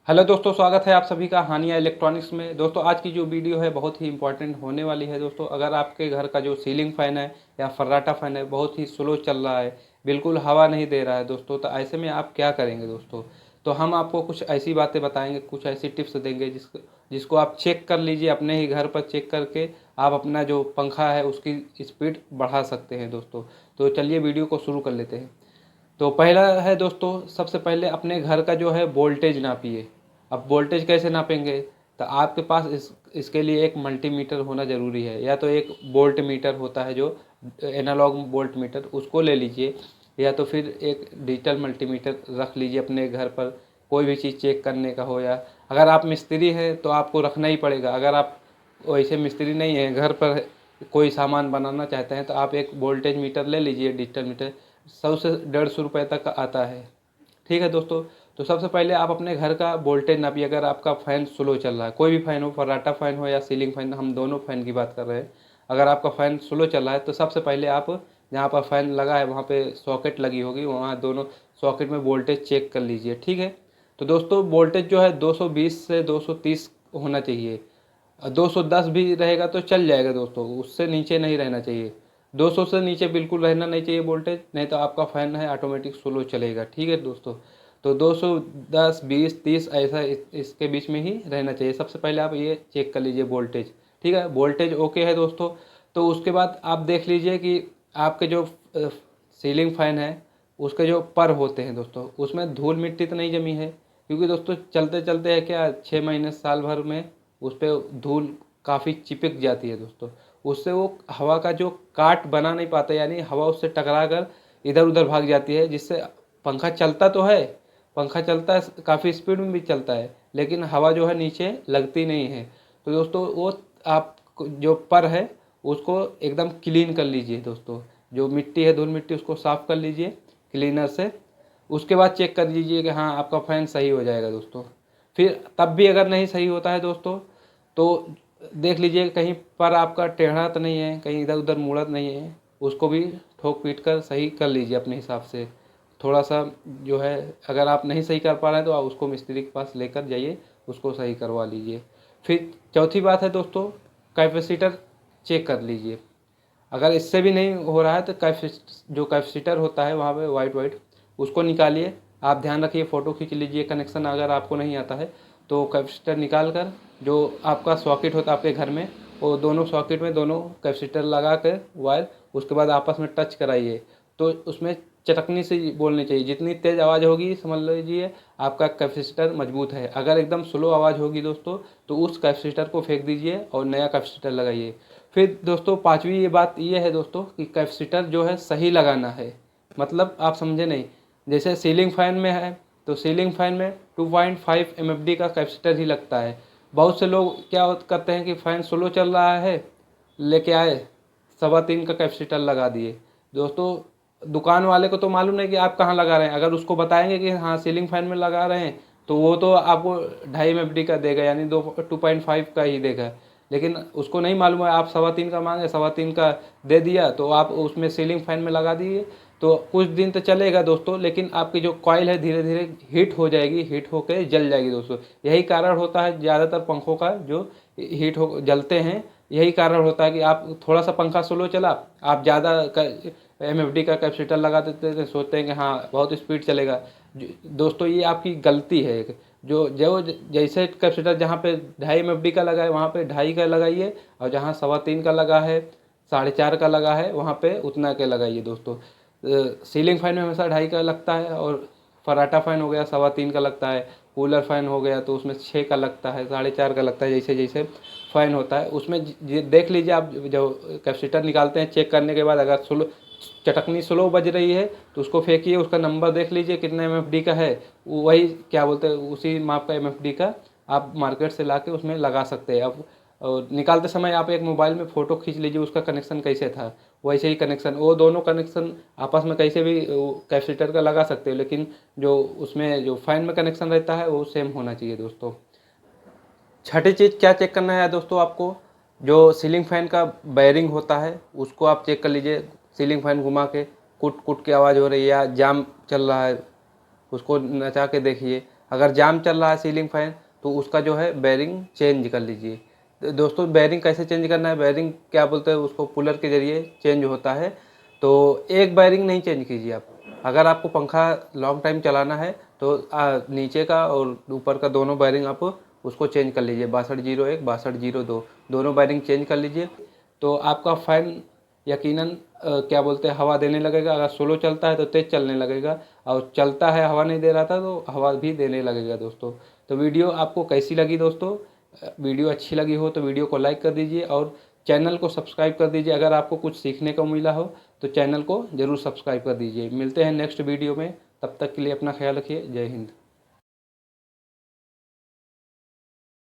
Hello दोस्तों, स्वागत है आप सभी का हानिया इलेक्ट्रॉनिक्स में। दोस्तों आज की जो वीडियो है बहुत ही इंपॉर्टेंट होने वाली है। दोस्तों अगर आपके घर का जो सीलिंग फ़ैन है या फर्राटा फ़ैन है बहुत ही स्लो चल रहा है, बिल्कुल हवा नहीं दे रहा है दोस्तों, तो ऐसे में आप क्या करेंगे दोस्तों। तो हम आपको कुछ ऐसी बातें बताएंगे, कुछ ऐसी टिप्स देंगे जिसको आप चेक कर लीजिए, अपने ही घर पर चेक करके आप अपना जो पंखा है उसकी स्पीड बढ़ा सकते हैं दोस्तों। तो चलिए वीडियो को शुरू कर लेते हैं। तो पहला है दोस्तों, सबसे पहले अपने घर का जो है वोल्टेज नापिए। अब वोल्टेज कैसे नापेंगे, तो आपके पास इसके लिए एक मल्टीमीटर होना ज़रूरी है, या तो एक वोल्ट मीटर होता है जो एनालॉग वोल्ट मीटर, उसको ले लीजिए, या तो फिर एक डिजिटल मल्टीमीटर रख लीजिए अपने घर पर। कोई भी चीज़ चेक करने का हो, या अगर आप मिस्त्री हैं तो आपको रखना ही पड़ेगा। अगर आप वैसे मिस्त्री नहीं हैं, घर पर कोई सामान बनाना चाहते हैं, तो आप एक वोल्टेज मीटर ले लीजिए, डिजिटल मीटर। 100 से 150 रुपये तक का आता है। ठीक है दोस्तों। तो सबसे पहले आप अपने घर का वोल्टेज नापिए। अगर आपका फ़ैन स्लो चल रहा है, कोई भी फ़ैन हो, फर्राटा फ़ैन हो या सीलिंग फ़ैन, हम दोनों फ़ैन की बात कर रहे हैं। अगर आपका फ़ैन स्लो चल रहा है तो सबसे पहले आप जहाँ पर फ़ैन लगा है वहाँ पे सॉकेट लगी होगी, वहाँ दोनों सॉकेट में वोल्टेज चेक कर लीजिए। ठीक है। तो दोस्तों वोल्टेज जो है 220 से 230 होना चाहिए। 210 भी रहेगा तो चल जाएगा दोस्तों, उससे नीचे नहीं रहना चाहिए। 200 से नीचे बिल्कुल रहना नहीं चाहिए वोल्टेज, नहीं तो आपका फ़ैन है ऑटोमेटिक स्लो चलेगा। ठीक है दोस्तों। तो 210, 20, 30 ऐसा इसके बीच में ही रहना चाहिए। सबसे पहले आप ये चेक कर लीजिए वोल्टेज। ठीक है, वोल्टेज ओके है दोस्तों। तो उसके बाद आप देख लीजिए कि आपके जो सीलिंग फ़ैन है उसके जो पर होते हैं दोस्तों, उसमें धूल मिट्टी तो नहीं जमी है, क्योंकि दोस्तों चलते चलते है क्या 6 महीने साल भर में उस पर धूल काफ़ी चिपक जाती है दोस्तों। उससे वो हवा का जो काट बना नहीं पाता, यानी हवा उससे टकरा कर इधर उधर भाग जाती है, जिससे पंखा चलता तो है, पंखा चलता है काफ़ी स्पीड में भी चलता है, लेकिन हवा जो है नीचे लगती नहीं है। तो दोस्तों वो आप जो पर है उसको एकदम क्लीन कर लीजिए दोस्तों। जो मिट्टी है, धूल मिट्टी, उसको साफ़ कर लीजिए क्लीनर से। उसके बाद चेक कर लीजिए कि हाँ आपका फ़ैन सही हो जाएगा दोस्तों। फिर तब भी अगर नहीं सही होता है दोस्तों, तो देख लीजिए कहीं पर आपका टेढ़ा तो नहीं है, कहीं इधर उधर मुड़ा तो नहीं है, उसको भी ठोक पीट कर सही कर लीजिए अपने हिसाब से। थोड़ा सा जो है, अगर आप नहीं सही कर पा रहे हैं तो आप उसको मिस्त्री के पास लेकर जाइए, उसको सही करवा लीजिए। फिर चौथी बात है दोस्तों, कैपेसिटर चेक कर लीजिए। अगर इससे भी नहीं हो रहा है तो जो कैपेसिटर होता है वहाँ पे वाइट वाइट, उसको निकालिए। आप ध्यान रखिए, फ़ोटो खींच लीजिए। कनेक्शन अगर आपको नहीं आता है तो कैपेसिटर निकाल कर जो आपका सॉकेट होता है आपके घर में, वो दोनों सॉकेट में दोनों कैपेसिटर लगा कर वायर, उसके बाद आपस में टच कराइए। तो उसमें चटकनी से बोलनी चाहिए, जितनी तेज़ आवाज़ होगी समझ लीजिए आपका कैपेसिटर मजबूत है। अगर एकदम स्लो आवाज़ होगी दोस्तों तो उस कैपेसिटर को फेंक दीजिए और नया कैपेसिटर लगाइए। फिर दोस्तों पांचवी ये बात ये है दोस्तों कि कैपेसिटर जो है सही लगाना है। मतलब आप समझे नहीं, जैसे सीलिंग फैन में है तो सीलिंग फैन में 2.5 MFD का कैपेसिटर ही लगता है। बहुत से लोग क्या करते हैं कि फ़ैन स्लो चल रहा है, लेके आए 3.25 का कैपेसिटर लगा दिए। दोस्तों दुकान वाले को तो मालूम नहीं कि आप कहाँ लगा रहे हैं। अगर उसको बताएंगे कि हाँ सीलिंग फैन में लगा रहे हैं, तो वो तो आपको 2.5 MFD का देगा, यानी 2.5 का ही देगा। लेकिन उसको नहीं मालूम है, आप 3.25 का मांगे, 3.25 का दे दिया, तो आप उसमें सीलिंग फैन में लगा दिए। तो कुछ दिन तो चलेगा दोस्तों, लेकिन आपकी जो कॉइल है धीरे धीरे हीट हो जाएगी, हीट होकर जल जाएगी दोस्तों। यही कारण होता है ज़्यादातर पंखों का जो हीट हो जलते हैं। यही कारण होता है कि आप थोड़ा सा पंखा स्लो चला, आप ज़्यादा MFD का कैपेसिटर लगा देते थे, सोचते हैं कि हाँ बहुत स्पीड चलेगा। दोस्तों ये आपकी गलती है। जो जो जैसे कैपेसिटर जहाँ पे 2.5 MFD का लगा है वहाँ पे 2.5 का लगाइए, और जहाँ 3.25 का लगा है, 4.5 का लगा है, वहाँ पे उतना के लगाइए दोस्तों। सीलिंग फैन में हमेशा 2.5 का लगता है, और फर्राटा फैन हो गया 3.25 का लगता है। कूलर फैन हो गया तो उसमें 6 का लगता है, 4.5 का लगता है। जैसे जैसे फ़ैन होता है उसमें देख लीजिए आप, जो कैपेसिटर निकालते हैं चेक करने के बाद अगर स्लो चटकनी स्लो बज रही है तो उसको फेंकिए, उसका नंबर देख लीजिए कितने MFD का है, वही क्या बोलते हैं उसी माप का MFD का आप मार्केट से लाके उसमें लगा सकते हैं। अब और निकालते समय आप एक मोबाइल में फ़ोटो खींच लीजिए उसका कनेक्शन कैसे था, वैसे ही कनेक्शन, वो दोनों कनेक्शन आपस में कैसे भी कैपेसिटर का लगा सकते हो, लेकिन जो उसमें जो फैन में कनेक्शन रहता है वो सेम होना चाहिए दोस्तों। छठी चीज़ क्या चेक करना है दोस्तों आपको, जो सीलिंग फैन का बेयरिंग होता है उसको आप चेक कर लीजिए। सीलिंग फैन घुमा के कुट कुट की आवाज़ हो रही है या जाम चल रहा है, उसको नचा के देखिए। अगर जाम चल रहा है सीलिंग फैन तो उसका जो है बेरिंग चेंज कर लीजिए। दोस्तों बेरिंग कैसे चेंज करना है, बेरिंग क्या बोलते हैं उसको, पुलर के ज़रिए चेंज होता है। तो एक बेरिंग नहीं चेंज कीजिए आप। अगर आपको पंखा लॉन्ग टाइम चलाना है तो नीचे का और ऊपर का दोनों बेरिंग आप उसको चेंज कर लीजिए, 6201 6202 दोनों बेरिंग चेंज कर लीजिए। तो आपका फ़ैन यकीनन क्या बोलते हैं हवा देने लगेगा। अगर स्लो चलता है तो तेज़ चलने लगेगा, और चलता है हवा नहीं दे रहा था तो हवा भी देने लगेगा दोस्तों। तो वीडियो आपको कैसी लगी दोस्तों? वीडियो अच्छी लगी हो तो वीडियो को लाइक कर दीजिए और चैनल को सब्सक्राइब कर दीजिए। अगर आपको कुछ सीखने को मिला हो तो चैनल को ज़रूर सब्सक्राइब कर दीजिए। मिलते हैं नेक्स्ट वीडियो में, तब तक के लिए अपना ख्याल रखिए। जय हिंद।